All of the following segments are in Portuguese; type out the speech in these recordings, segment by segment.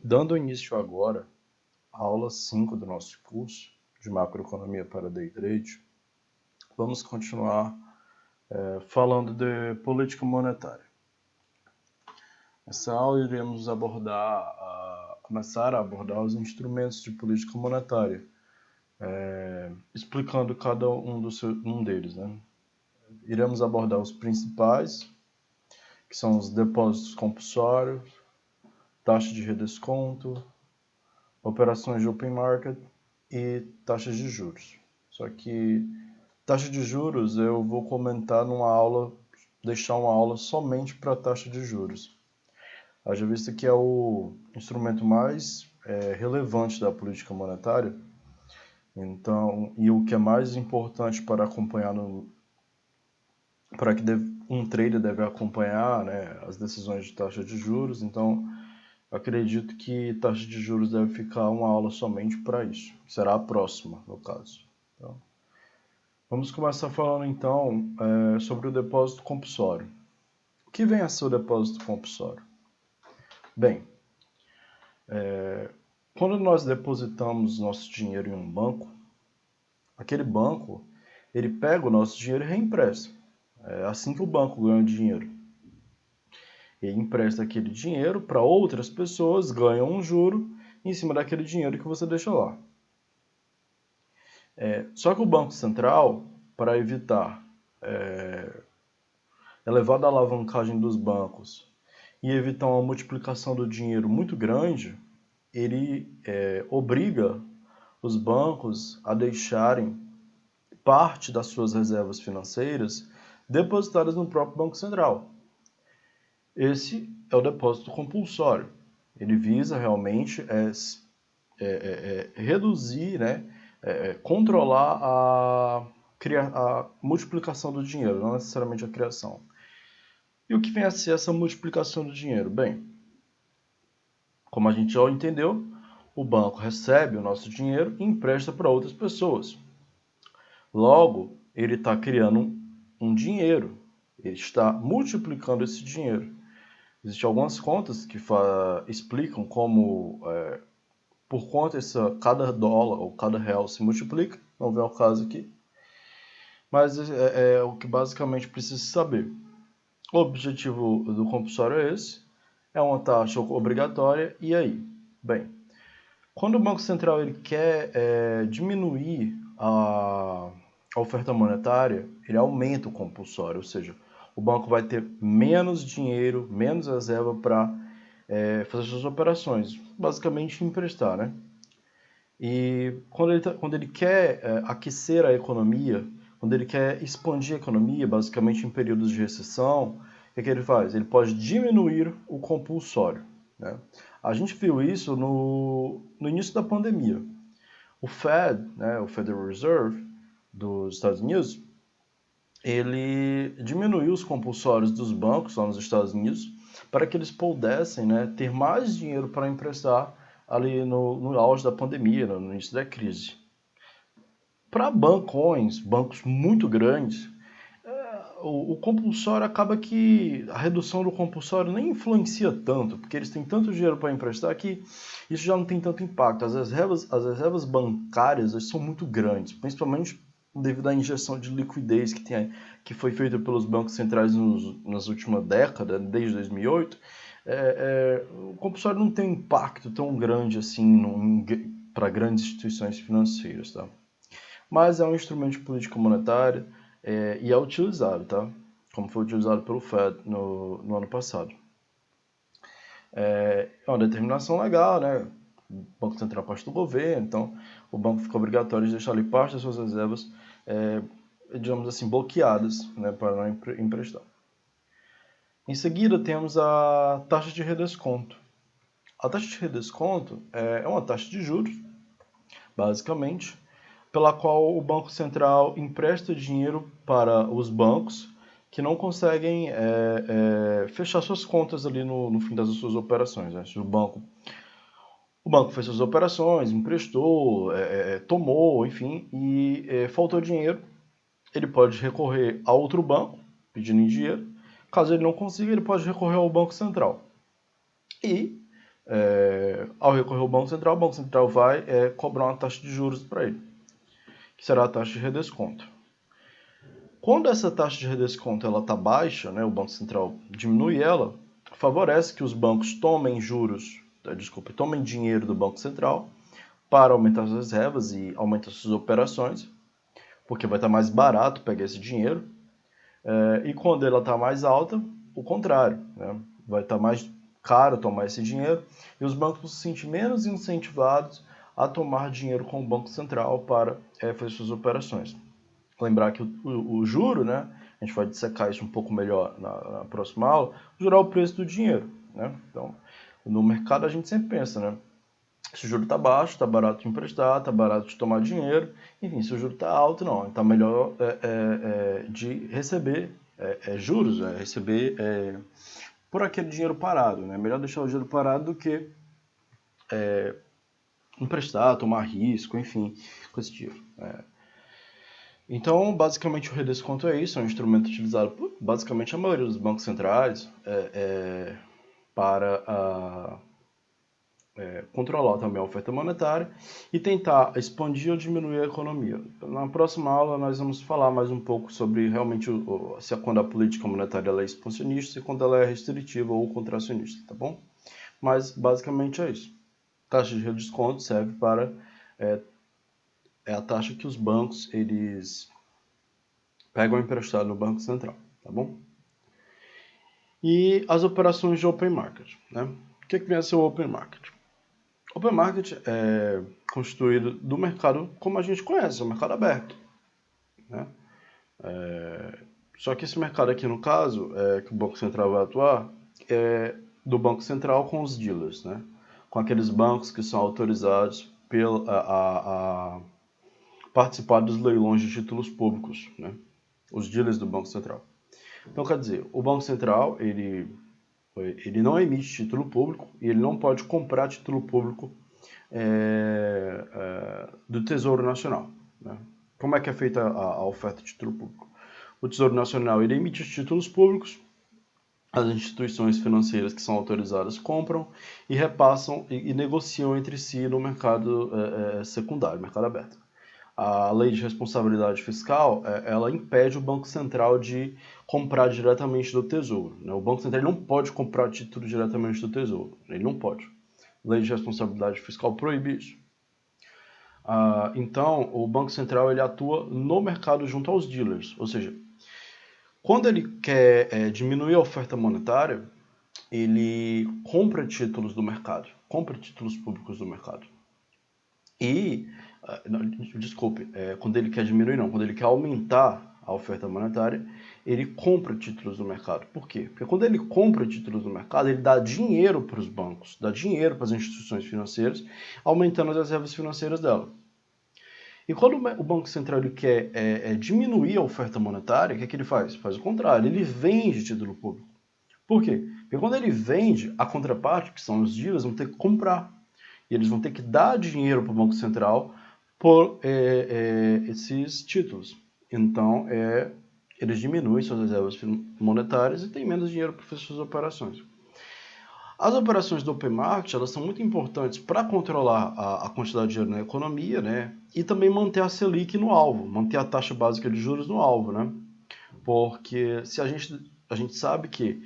Dando início agora à aula 5 do nosso curso de macroeconomia para day trade, vamos continuar falando de política monetária. Nessa aula iremos começar a abordar os instrumentos de política monetária, explicando cada um deles, né? Iremos abordar os principais, que são os depósitos compulsórios, taxa de redesconto, operações de open market e taxas de juros. Só que taxa de juros eu vou comentar numa aula, deixar uma aula somente para taxa de juros. Haja vista que é o instrumento mais relevante da política monetária, então, e o que é mais importante para acompanhar para que um trader deve acompanhar, né, as decisões de taxa de juros. Então, acredito que taxa de juros deve ficar uma aula somente para isso. Será a próxima, no caso. Então, vamos começar falando então sobre o depósito compulsório. O que vem a ser o depósito compulsório? Bem, quando nós depositamos nosso dinheiro em um banco, aquele banco ele pega o nosso dinheiro e reempresta. É assim que o banco ganha dinheiro. Ele empresta aquele dinheiro para outras pessoas, ganha um juro em cima daquele dinheiro que você deixa lá. Só que o Banco Central, para evitar elevada alavancagem dos bancos e evitar uma multiplicação do dinheiro muito grande, ele obriga os bancos a deixarem parte das suas reservas financeiras depositadas no próprio Banco Central. Esse é o depósito compulsório. Ele visa realmente reduzir, né, controlar a multiplicação do dinheiro, não necessariamente a criação. E o que vem a ser essa multiplicação do dinheiro? Bem, como a gente já entendeu, o banco recebe o nosso dinheiro e empresta para outras pessoas. Logo, ele está criando um dinheiro, ele está multiplicando esse dinheiro. Existem algumas contas que explicam como, por quanto cada dólar ou cada real se multiplica, não vem ao caso aqui, mas é o que basicamente precisa saber. O objetivo do compulsório é esse, é uma taxa obrigatória, e aí? Bem, quando o Banco Central ele quer diminuir a oferta monetária, ele aumenta o compulsório, ou seja, o banco vai ter menos dinheiro, menos reserva para fazer suas operações, basicamente emprestar, né? E quando ele quer aquecer a economia, quando ele quer expandir a economia, basicamente em períodos de recessão, o que ele faz? Ele pode diminuir o compulsório, né? A gente viu isso no início da pandemia. O Fed, né, o Federal Reserve dos Estados Unidos, ele diminuiu os compulsórios dos bancos lá nos Estados Unidos para que eles pudessem, né, ter mais dinheiro para emprestar ali no auge da pandemia, no início da crise. Para bancos muito grandes, o compulsório acaba que a redução do compulsório nem influencia tanto, porque eles têm tanto dinheiro para emprestar que isso já não tem tanto impacto. As reservas bancárias são muito grandes, principalmente devido à injeção de liquidez que foi feita pelos bancos centrais nas últimas décadas, desde 2008. O compulsório não tem um impacto tão grande assim para grandes instituições financeiras, tá? Mas é um instrumento de política monetária e é utilizado, tá? Como foi utilizado pelo Fed no ano passado. É uma determinação legal, né? O Banco Central é parte do governo, então o banco fica obrigatório de deixar ali parte das suas reservas, digamos assim, bloqueadas, né, para não emprestar. Em seguida, temos a taxa de redesconto. A taxa de redesconto é uma taxa de juros, basicamente, pela qual o Banco Central empresta dinheiro para os bancos que não conseguem fechar suas contas ali no fim das suas operações. Né? Se o banco fez suas operações, emprestou, tomou, enfim, e faltou dinheiro, ele pode recorrer a outro banco pedindo dinheiro. Caso ele não consiga, ele pode recorrer ao Banco Central. E ao recorrer ao Banco Central vai cobrar uma taxa de juros para ele, que será a taxa de redesconto. Quando essa taxa de redesconto está baixa, né, o Banco Central diminui ela, favorece que os bancos tomem tomem dinheiro do Banco Central para aumentar suas reservas e aumentar suas operações, porque vai estar mais barato pegar esse dinheiro. E quando ela está mais alta, o contrário, né? Vai estar mais caro tomar esse dinheiro e os bancos vão se sentir menos incentivados a tomar dinheiro com o Banco Central para fazer suas operações. Lembrar que o juro, né? A gente vai dissecar isso um pouco melhor na próxima aula. O juro é o preço do dinheiro, né? Então, no mercado a gente sempre pensa, né? Se o juro está baixo, está barato de emprestar, está barato de tomar dinheiro. Enfim, se o juro está alto, não. Está melhor de receber juros, receber por aquele dinheiro parado. Né? Melhor deixar o dinheiro parado do que emprestar, tomar risco, enfim, com esse dinheiro. Então, basicamente, o redesconto é isso. É um instrumento utilizado por basicamente a maioria dos bancos centrais para controlar também a oferta monetária e tentar expandir ou diminuir a economia. Na próxima aula nós vamos falar mais um pouco sobre realmente quando a política monetária ela é expansionista e quando ela é restritiva ou contracionista, tá bom? Mas basicamente é isso. Taxa de redesconto serve para a taxa que os bancos eles pegam emprestado no Banco Central, tá bom? E as operações de open market, né? O que vem a ser o open market? Open market é constituído do mercado como a gente conhece, o mercado aberto. Né? Só que esse mercado aqui, no caso, que o Banco Central vai atuar, é do Banco Central com os dealers, né? Com aqueles bancos que são autorizados a participar dos leilões de títulos públicos, né? Os dealers do Banco Central. Então, quer dizer, o Banco Central ele não emite título público e ele não pode comprar título público do Tesouro Nacional. Né? Como é que é feita a oferta de título público? O Tesouro Nacional ele emite os títulos públicos, as instituições financeiras que são autorizadas compram e repassam e negociam entre si no mercado secundário, mercado aberto. A lei de responsabilidade fiscal, ela impede o Banco Central de comprar diretamente do Tesouro. Né? O Banco Central não pode comprar título diretamente do Tesouro. Ele não pode. A lei de responsabilidade fiscal proíbe isso. Então, o Banco Central ele atua no mercado junto aos dealers. Ou seja, quando ele quer diminuir a oferta monetária, ele compra títulos do mercado, compra títulos públicos do mercado. E, quando ele quer diminuir não, quando ele quer aumentar a oferta monetária, ele compra títulos do mercado. Por quê? Porque quando ele compra títulos do mercado, ele dá dinheiro para os bancos, dá dinheiro para as instituições financeiras, aumentando as reservas financeiras dela. E quando o Banco Central ele quer diminuir a oferta monetária, o que ele faz? Faz o contrário, ele vende título público. Por quê? Porque quando ele vende, a contraparte, que são os dealers, vão ter que comprar. E eles vão ter que dar dinheiro para o Banco Central por esses títulos. Então, eles diminuem suas reservas monetárias e têm menos dinheiro para fazer suas operações. As operações do open market elas são muito importantes para controlar a quantidade de dinheiro na economia, né? E também manter a Selic no alvo, manter a taxa básica de juros no alvo, né? Porque se a gente sabe que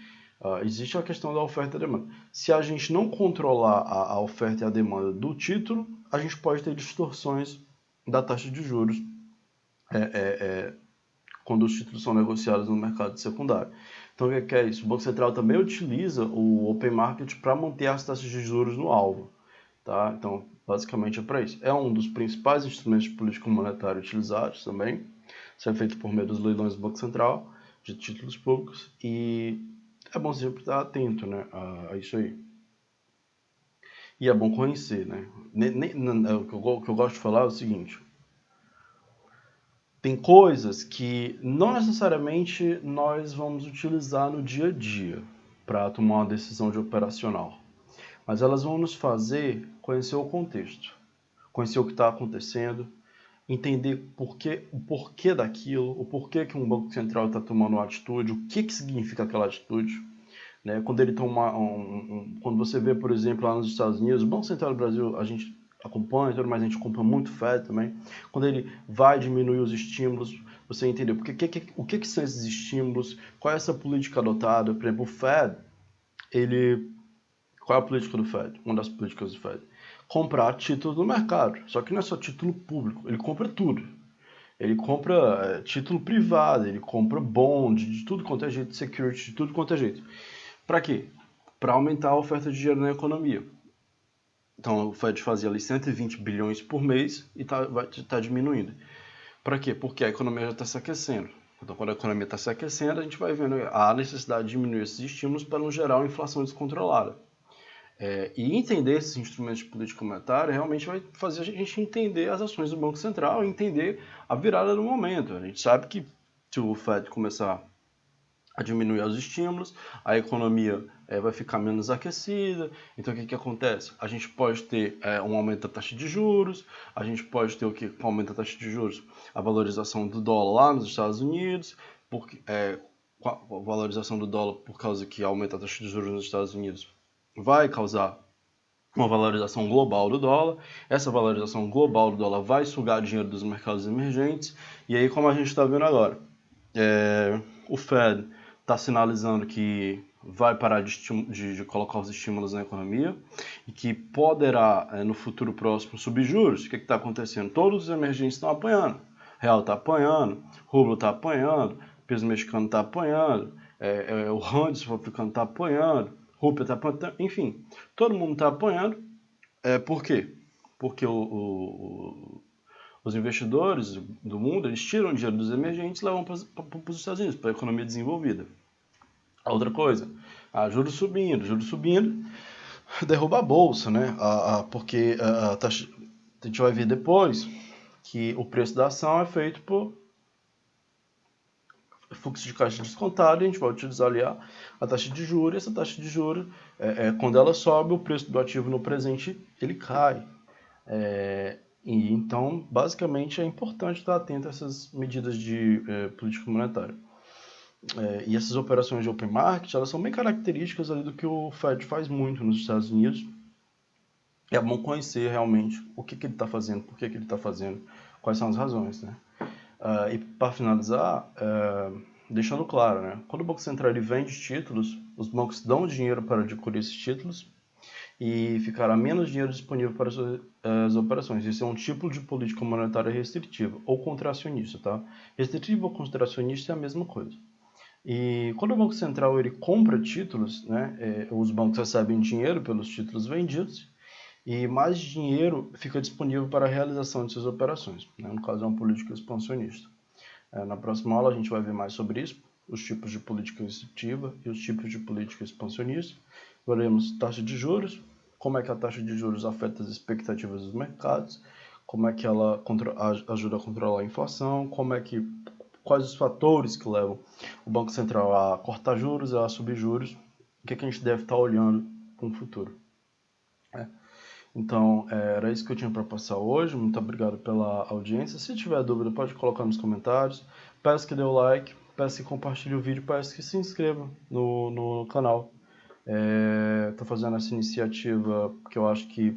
existe a questão da oferta e demanda. Se a gente não controlar a oferta e a demanda do título, a gente pode ter distorções da taxa de juros quando os títulos são negociados no mercado secundário. Então, o que é isso? O Banco Central também utiliza o Open Market para manter as taxas de juros no alvo. Tá? Então, basicamente é para isso. É um dos principais instrumentos de política monetária utilizados também. Isso é feito por meio dos leilões do Banco Central, de títulos públicos, e é bom sempre estar atento, né, a isso aí. E é bom conhecer, né? O que eu gosto de falar é o seguinte: tem coisas que não necessariamente nós vamos utilizar no dia a dia para tomar uma decisão de operacional, mas elas vão nos fazer conhecer o contexto, conhecer o que está acontecendo, entender o porquê daquilo, o porquê que um banco central está tomando uma atitude, o que significa aquela atitude. né? Quando ele toma quando você vê, por exemplo, lá nos Estados Unidos, o Banco Central do Brasil, a gente acompanha, mas a gente acompanha muito o Fed também. Quando ele vai diminuir os estímulos, você entendeu o que são esses estímulos, qual é essa política adotada. Por exemplo, o Fed, qual é a política do Fed? Uma das políticas do Fed: comprar títulos no mercado. Só que não é só título público, ele compra tudo. Ele compra título privado, ele compra bond, de tudo quanto é jeito, security, de tudo quanto é jeito. Para quê? Para aumentar a oferta de dinheiro na economia. Então o Fed fazia ali 120 bilhões por mês e tá diminuindo. Para quê? Porque a economia já está se aquecendo. Então, quando a economia está se aquecendo, a gente vai vendo a necessidade de diminuir esses estímulos para não gerar uma inflação descontrolada. E entender esses instrumentos de política monetária realmente vai fazer a gente entender as ações do Banco Central e entender a virada do momento. A gente sabe que se o Fed começar a diminuir os estímulos, a economia vai ficar menos aquecida. Então, o que acontece? A gente pode ter um aumento da taxa de juros, a gente pode ter o que? Com o aumento da taxa de juros, a valorização do dólar lá nos Estados Unidos, porque com a valorização do dólar por causa que aumenta a taxa de juros nos Estados Unidos, vai causar uma valorização global do dólar. Essa valorização global do dólar vai sugar dinheiro dos mercados emergentes. E aí, como a gente está vendo agora, o Fed está sinalizando que vai parar de colocar os estímulos na economia e que poderá, no futuro próximo, subir juros. O que está acontecendo? Todos os emergentes estão apanhando. Real está apanhando, rublo está apanhando, peso mexicano está apanhando, o rand sul-africano está apanhando, rúpia está apanhando, enfim, todo mundo está apanhando. Por quê? Porque os investidores do mundo, eles tiram dinheiro dos emergentes e levam para os Estados Unidos, para a economia desenvolvida. A outra coisa, juros subindo, derruba a bolsa, né? Porque a gente vai ver depois que o preço da ação é feito por fluxo de caixa descontado, e a gente vai utilizar ali a taxa de juros, e essa taxa de juros, quando ela sobe, o preço do ativo no presente, ele cai. E então, basicamente, é importante estar atento a essas medidas de política monetária. E essas operações de open market, elas são bem características ali do que o Fed faz muito nos Estados Unidos. É bom conhecer realmente o que ele está fazendo, por que ele está fazendo, quais são as razões, né? E para finalizar, deixando claro, né? Quando o Banco Central ele vende títulos, os bancos dão dinheiro para adquirir esses títulos e ficará menos dinheiro disponível para as operações. Isso é um tipo de política monetária restritiva ou contracionista, tá? Restritiva ou contracionista é a mesma coisa. E quando o Banco Central ele compra títulos, né, os bancos recebem dinheiro pelos títulos vendidos e mais dinheiro fica disponível para a realização de suas operações. Né? No caso, é uma política expansionista. Na próxima aula a gente vai ver mais sobre isso, os tipos de política restritiva e os tipos de política expansionista. Veremos taxa de juros, como é que a taxa de juros afeta as expectativas dos mercados, como é que ela ajuda a controlar a inflação, quais os fatores que levam o Banco Central a cortar juros, a subir juros, o que a gente deve estar olhando para o futuro. Então, era isso que eu tinha para passar hoje. Muito obrigado pela audiência. Se tiver dúvida, pode colocar nos comentários. Peço que dê o like, peço que compartilhe o vídeo, peço que se inscreva no canal. Estou fazendo essa iniciativa porque eu acho que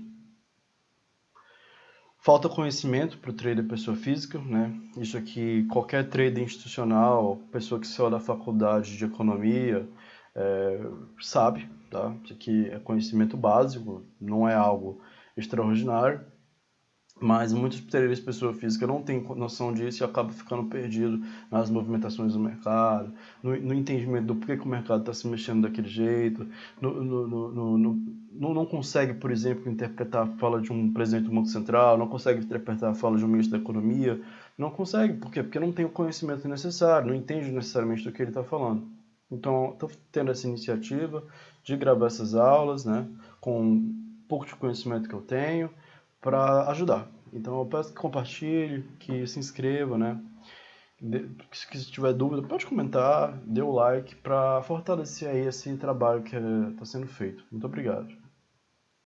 falta conhecimento para o trader pessoa física, né? Isso aqui, qualquer trader institucional, pessoa que saiu da faculdade de economia, sabe, tá? Isso aqui é conhecimento básico, não é algo extraordinário, mas muitos traders pessoa física não têm noção disso e acabam ficando perdido nas movimentações do mercado, no entendimento do porquê que o mercado está se mexendo daquele jeito, não consegue, por exemplo, interpretar a fala de um presidente do Banco Central, não consegue interpretar a fala de um ministro da Economia, não consegue, por quê? Porque não tem o conhecimento necessário, não entende necessariamente do que ele está falando. Então, estou tendo essa iniciativa de gravar essas aulas, né, com um pouco de conhecimento que eu tenho, para ajudar. Então eu peço que compartilhe, que se inscreva, né? Se tiver dúvida, pode comentar, dê o like para fortalecer aí esse trabalho que está sendo feito. Muito obrigado.